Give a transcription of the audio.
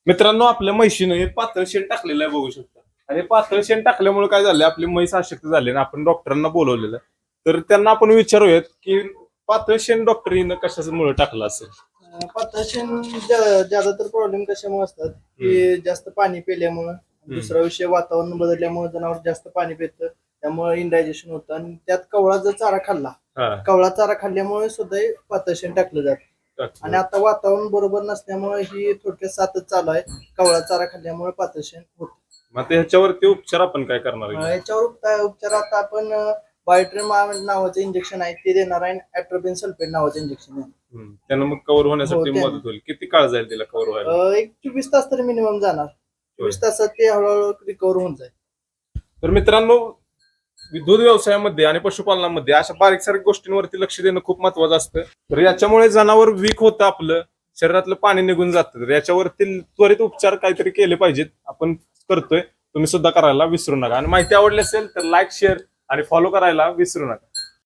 मित्रांनो, आपल्या म्हैशीनं हे पातळ शेण टाकलेलं आहे बघू शकता. आणि हे पातळ शेण टाकल्यामुळे काय झालं, आपली म्हैस अशक्त झाली ना. आपण डॉक्टरांना बोलवलेलं, तर त्यांना आपण विचारूयात की पातळ शेण डॉक्टरीनं कशामुळे टाकलं असेल. पाताशन ज्यादातर प्रॉब्लेम कशामुळे असतात की जास्त पाणी पिल्यामुळं. दुसरा विषय वातावरण बदलल्यामुळे जनावर जास्त पाणी पितं, त्यामुळे इनडायजेशन होतं. आणि त्यात कवळा जर चारा खाल्ला, कवळा चारा खाल्ल्यामुळे सुद्धा पाताशन टाकलं जातं. आणि आता वातावरण बरोबर नसल्यामुळे ही थोडक्यात सातच चालू आहे. कवळा चारा खाल्ल्यामुळे पाताशन होतं. मग ह्याच्यावरती उपचार आपण काय करणार आहे? याच्यावर उपचार आता आपण बायोट्रेम नावाचं इंजेक्शन आहे ते देणार आहे. ॲट्रोपिन सल्फेट नावाचं इंजेक्शन आहे. त्यानं मग कव्हर होण्यासाठी त्यानं. मदत होईल. किती काळ जाईल तिला कव्हर व्हायला? एक 24 तास तरी मिनिमम जाणार. 24 तासात ते हळूहळू रिकव्हर होऊन जाईल. तर मित्रांनो, दूध व्यवसायामध्ये आणि पशुपालनामध्ये अशा बारीक सारीक गोष्टींवरती लक्ष देणं खूप महत्वाचं असतं. तर याच्यामुळे जनावर वीक होतं, आपलं शरीरातलं पाणी निघून जातं. तर याच्यावरती त्वरित उपचार काहीतरी केले पाहिजेत. आपण करतोय, तुम्ही सुद्धा करायला विसरू नका. आणि माहिती आवडली असेल तर लाईक, शेअर आणि फॉलो करायला विसरू नका.